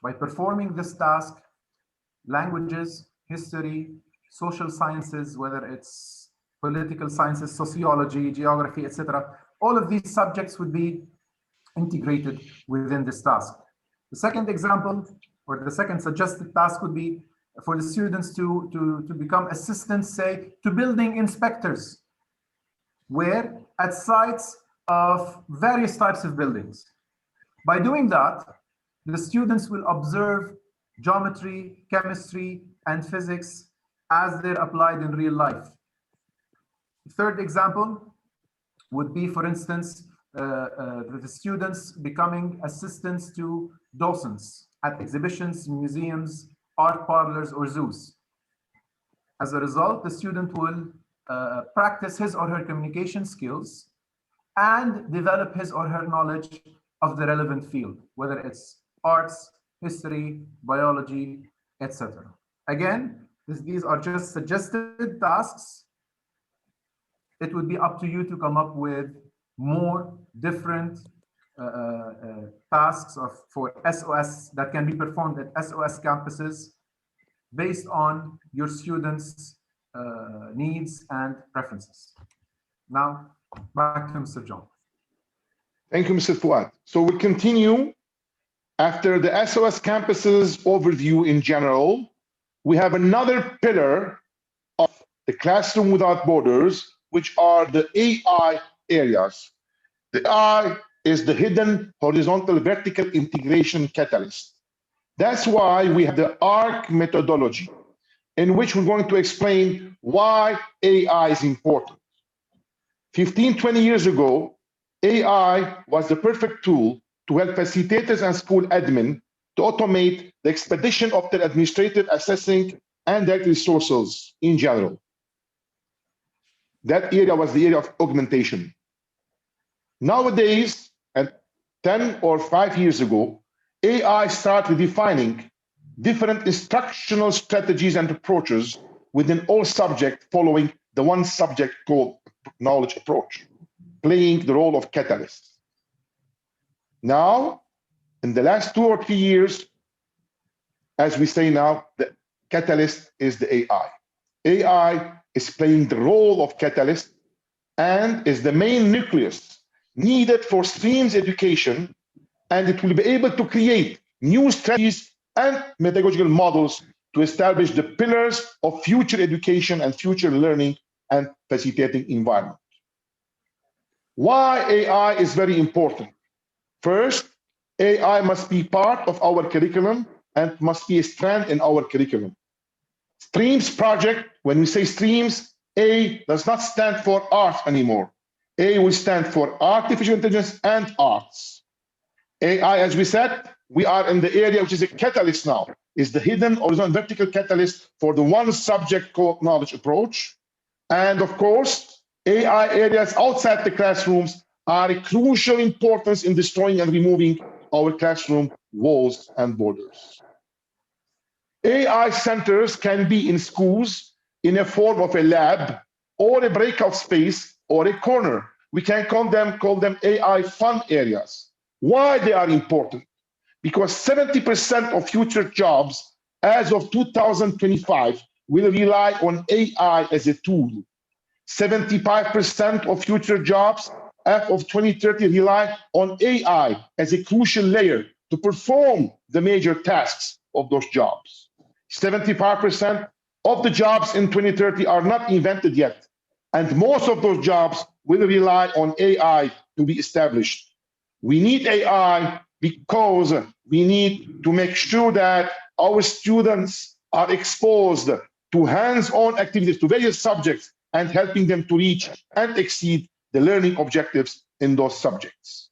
By performing this task, languages, history, social sciences, whether it's political sciences, sociology, geography, etc., all of these subjects would be integrated within this task. The second example, or the second suggested task, would be for the students to become assistants, say, to building inspectors, where at sites of various types of buildings. By doing that, the students will observe geometry, chemistry, and physics as they're applied in real life. The third example would be, for instance, the students becoming assistants to docents at exhibitions, museums, art parlors, or zoos. As a result, the student will practice his or her communication skills and develop his or her knowledge of the relevant field, whether it's arts, history, biology, etc. Again, these are just suggested tasks. It would be up to you to come up with more different tasks for SOS that can be performed at SOS campuses based on your students' needs and preferences. Now, back to Mr. John. Thank you, Mr. Fuad. So we continue. After the SOS campuses overview in general, we have another pillar of the classroom without borders, which are the AI areas. The AI is the hidden horizontal vertical integration catalyst. That's why we have the ARC methodology, in which we're going to explain why AI is important. 15, 20 years ago, AI was the perfect tool to help facilitators and school admin to automate the expedition of their administrative assessing and data resources in general. That area was the area of augmentation. Nowadays, and 10 or 5 years ago, AI started defining different instructional strategies and approaches within all subjects following the one subject called knowledge approach, playing the role of catalyst. Now, in the last 2 or 3 years, as we say now, the catalyst is the AI. AI is playing the role of catalyst and is the main nucleus needed for streams education, and it will be able to create new strategies and pedagogical models to establish the pillars of future education and future learning and facilitating environment. Why AI is very important? First, AI must be part of our curriculum and must be a strand in our curriculum. Streams project, when we say streams, A does not stand for art anymore. A will stand for artificial intelligence and arts. AI, as we said, we are in the area which is a catalyst now, is the hidden horizontal vertical catalyst for the one subject called knowledge approach. And of course, AI areas outside the classrooms are a crucial importance in destroying and removing our classroom walls and borders. AI centers can be in schools in a form of a lab or a breakout space or a corner. We can call them AI fun areas. Why they are important? Because 70% of future jobs as of 2025 will rely on AI as a tool. 75% of future jobs as of 2030 rely on AI as a crucial layer to perform the major tasks of those jobs. 75% of the jobs in 2030 are not invented yet, and most of those jobs will rely on AI to be established. We need AI because we need to make sure that our students are exposed to hands-on activities, to various subjects, and helping them to reach and exceed the learning objectives in those subjects.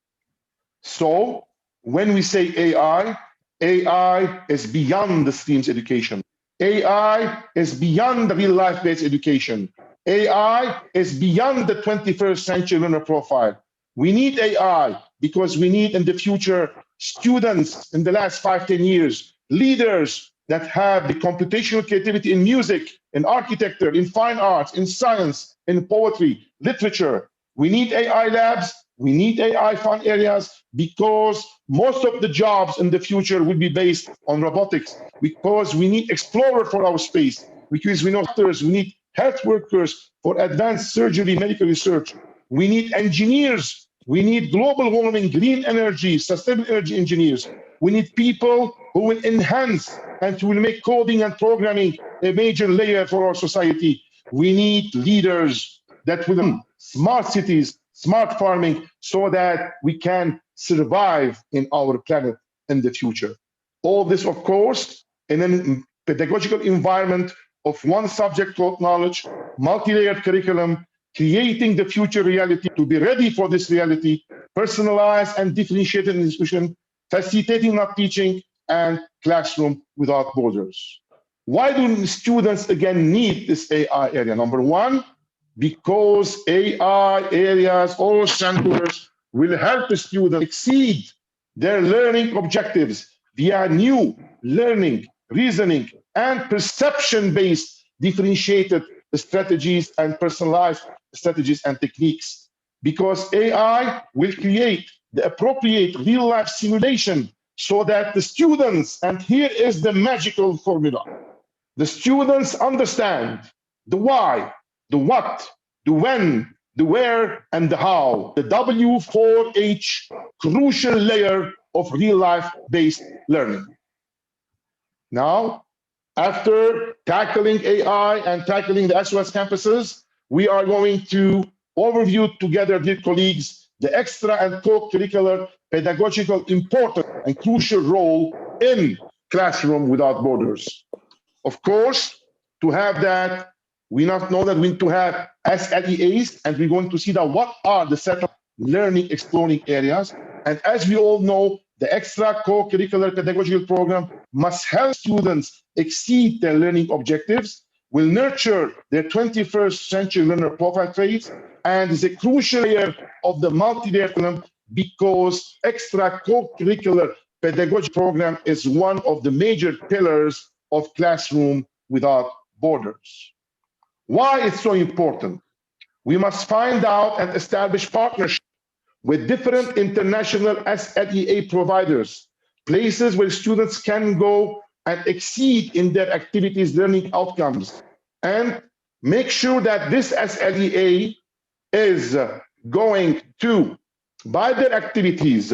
So when we say AI, AI is beyond the streams education. AI is beyond the real life-based education. AI is beyond the 21st century learner profile. We need AI because we need in the future students in the last 5-10 years, leaders that have the computational creativity in music, in architecture, in fine arts, in science, in poetry, literature. We need AI labs, we need AI fun areas because most of the jobs in the future will be based on robotics, because we need explorers for our space, because we know doctors, we need health workers for advanced surgery, medical research. We need engineers We need global warming, green energy, sustainable energy engineers. We need people who will enhance and who will make coding and programming a major layer for our society. We need leaders that will smart cities, smart farming, so that we can survive in our planet in the future. All this, of course, in a pedagogical environment of one subject taught knowledge, multi-layered curriculum, creating the future reality to be ready for this reality, personalized and differentiated institution, facilitating not teaching, and classroom without borders. Why do students again need this AI area? Number one, because AI areas or centers will help the students exceed their learning objectives via new learning, reasoning, and perception-based differentiated strategies and personalized strategies and techniques. Because AI will create the appropriate real-life simulation so that the students, and here is the magical formula, the students understand the why, the what, the when, the where, and the how, the W4H crucial layer of real-life based learning. Now, after tackling AI and tackling the SOS campuses, we are going to overview together, dear colleagues, the extra and co-curricular pedagogical important and crucial role in Classroom Without Borders. Of course, to have that, we not know that we need to have SLEAs, and we're going to see that what are the set of learning exploring areas. And as we all know, the extra co-curricular pedagogical program must help students exceed their learning objectives, will nurture their 21st century learner profile traits, and is a crucial layer of the multi-layered curriculum because extra co-curricular pedagogy program is one of the major pillars of Classroom Without Borders. Why it's so important? We must find out and establish partnerships with different international SLEA providers, places where students can go and exceed in their activities learning outcomes, and make sure that this SLEA is going to, by their activities,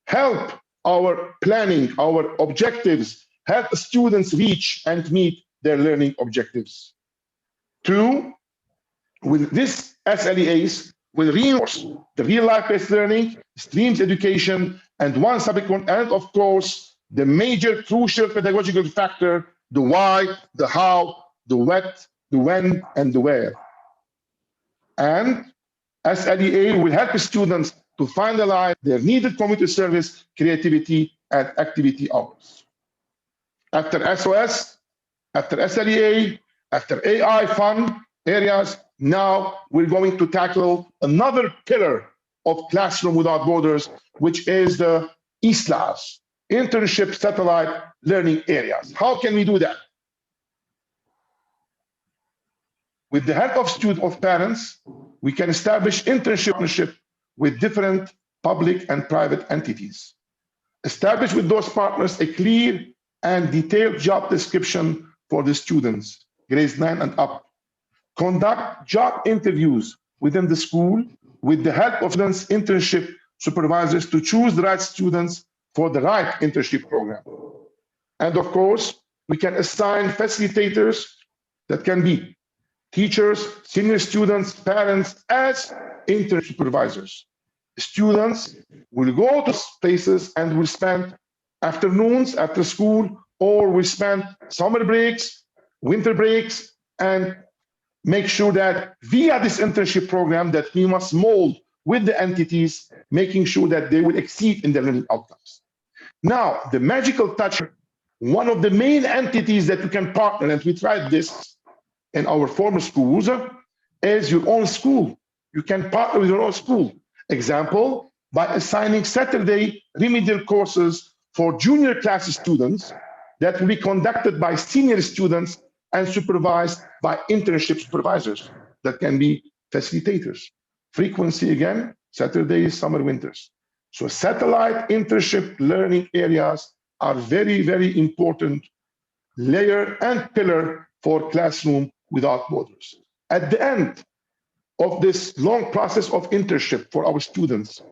help our planning, our objectives, help students reach and meet their learning objectives. Two, with this SLEAs, will reinforce the real-life-based learning, streams education, and one subject, and of course, the major crucial pedagogical factor, the why, the how, the what, the when, and the where. And SLEA will help students to finalize their needed community service, creativity, and activity hours. After SOS, after SLEA, after AI fun areas, now we're going to tackle another pillar of Classroom Without Borders, which is the ISLAS, Internship Satellite Learning Areas. How can we do that? With the help of students, of parents, we can establish internship partnership with different public and private entities. Establish with those partners a clear and detailed job description for the students, grades 9 and up. Conduct job interviews within the school with the help of students' internship supervisors to choose the right students for the right internship program. And of course, we can assign facilitators that can be teachers, senior students, parents as internship supervisors. Students will go to places and will spend afternoons after school, or will spend summer breaks, winter breaks, and make sure that via this internship program that we must mold with the entities, making sure that they will exceed in their learning outcomes. Now, the magical touch, one of the main entities that you can partner, and we tried this in our former schools, is your own school. You can partner with your own school. Example, by assigning Saturday remedial courses for junior class students that will be conducted by senior students and supervised by internship supervisors that can be facilitators. Frequency again, Saturdays, summer, winters. So satellite internship learning areas are very, very important layer and pillar for Classroom Without Borders. At the end, of this long process of internship for our students,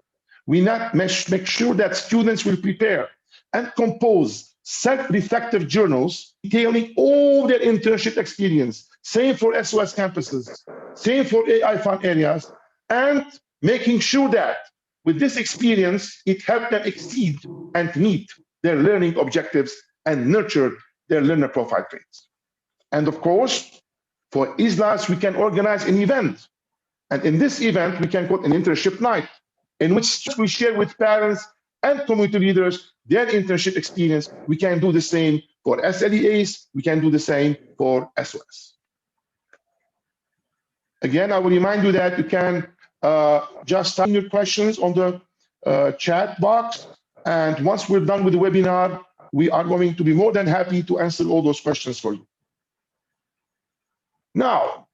we make sure that students will prepare and compose self-reflective journals detailing all their internship experience. Same for SOS campuses, same for AI fund areas, and making sure that with this experience, it helped them exceed and meet their learning objectives and nurture their learner profile traits. And of course, for ISLAS, we can organize an event. And in this event, we can call an internship night, in which we share with parents and community leaders their internship experience. We can do the same for SLEAs. We can do the same for SOS. Again, I will remind you that you can just type in your questions on the chat box. And once we're done with the webinar, we are going to be more than happy to answer all those questions for you. Now,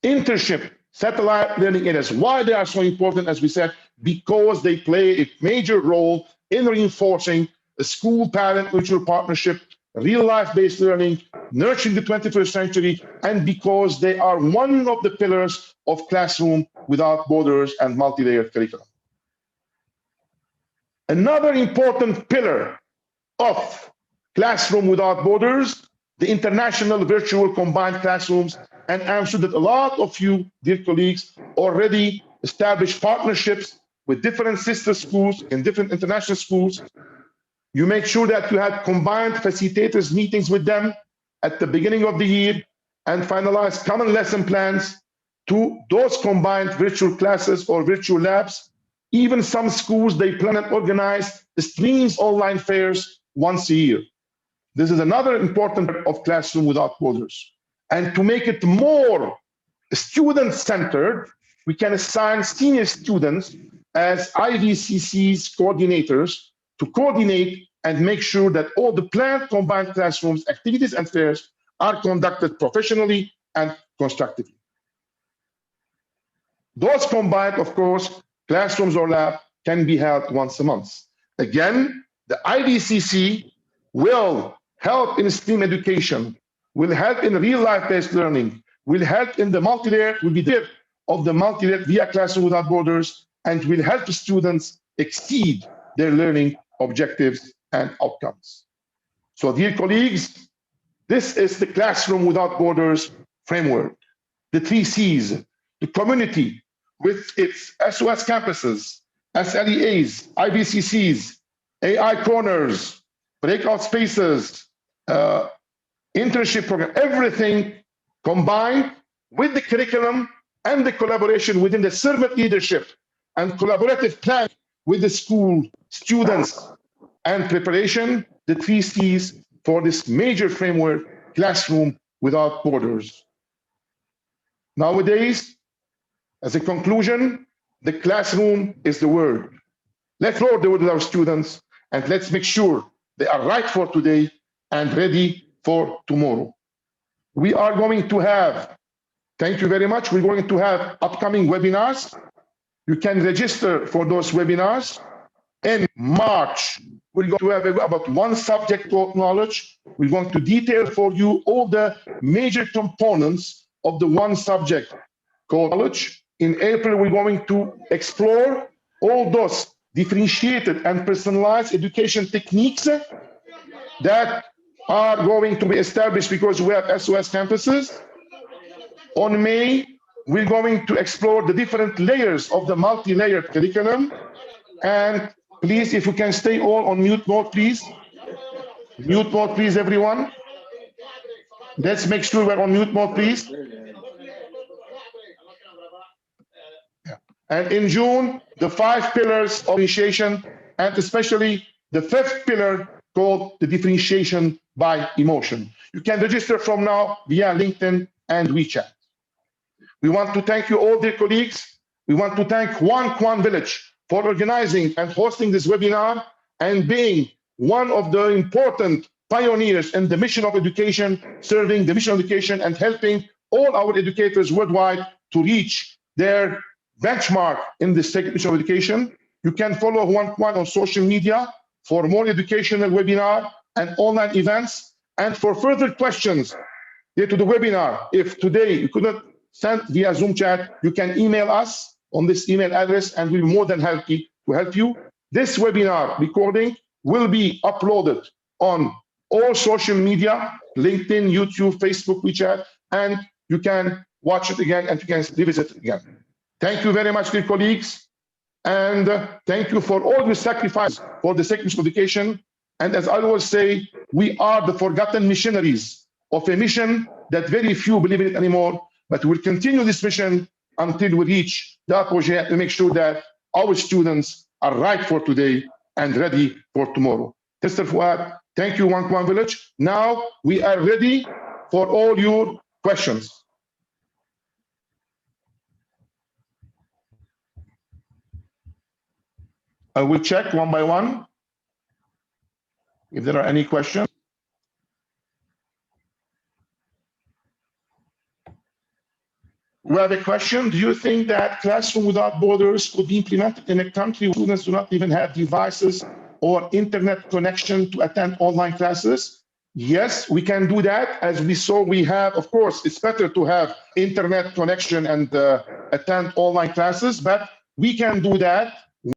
internship, satellite learning areas, why they are so important, as we said, because they play a major role in reinforcing a school-parent mutual partnership, real-life-based learning, nurturing the 21st century, and because they are one of the pillars of Classroom Without Borders and multi-layered curriculum. Another important pillar of Classroom Without Borders, the international virtual combined classrooms, and I'm sure that a lot of you, dear colleagues, already established partnerships with different sister schools in different international schools. You make sure that you have combined facilitators meetings with them at the beginning of the year and finalize common lesson plans to those combined virtual classes or virtual labs. Even some schools, they plan and organize streams online fairs once a year. This is another important part of Classroom Without Borders. And to make it more student-centered, we can assign senior students as IVCC's coordinators to coordinate and make sure that all the planned combined classrooms, activities, and fairs are conducted professionally and constructively. Those combined, of course, classrooms or lab can be held once a month. Again, the IVCC will help in STEAM education, will help in real-life-based learning, will help in the multi-layer, will be there of the multi-layer via Classroom Without Borders, and will help the students exceed their learning objectives and outcomes. So, dear colleagues, this is the Classroom Without Borders framework. The 3 C's, the community with its SOS campuses, SLEAs, IVCCs, AI corners, breakout spaces, internship program, everything combined with the curriculum and the collaboration within the servant leadership and collaborative plan with the school, students, and preparation, the 3 C's for this major framework, Classroom Without Borders. Nowadays, as a conclusion, the classroom is the word. Let's load the word with our students, and let's make sure they are right for today and ready for tomorrow. We are going to have, thank you very much, we're going to have upcoming webinars. You can register for those webinars. In March, we're going to have about one subject called knowledge. We're going to detail for you all the major components of the one subject called knowledge. In April, we're going to explore all those differentiated and personalized education techniques that are going to be established because we have SOS campuses. On May, we're going to explore the different layers of the multi-layered curriculum. And please, if you can stay all on mute mode, please. Mute mode, please, everyone. Let's make sure we're on mute mode, please. And in June, the 5 pillars of initiation, and especially the 5th pillar called the differentiation by emotion. You can register from now via LinkedIn and WeChat. We want to thank you all, dear colleagues. We want to thank Hua Quan Village for organizing and hosting this webinar and being one of the important pioneers in the mission of education, serving the mission of education and helping all our educators worldwide to reach their benchmark in the sacred mission of education. You can follow Hua Quan on social media for more educational webinar and online events. And for further questions to the webinar, if today you could not send via Zoom chat, you can email us on this email address, and we'll be more than happy to help you. This webinar recording will be uploaded on all social media, LinkedIn, YouTube, Facebook, WeChat, and you can watch it again and you can revisit it again. Thank you very much, dear colleagues. And thank you for all your sacrifice for the technical education. And as I always say, we are the forgotten missionaries of a mission that very few believe in it anymore, but we'll continue this mission until we reach the apogee to make sure that our students are right for today and ready for tomorrow. Mr. Fuad, thank you, Hua Quan Village. Now we are ready for all your questions. I will check one by one if there are any questions. We have a question. Do you think that Classroom Without Borders could be implemented in a country where students do not even have devices or internet connection to attend online classes? Yes, we can do that. As we saw, we have, of course, it's better to have internet connection and attend online classes, but we can do that.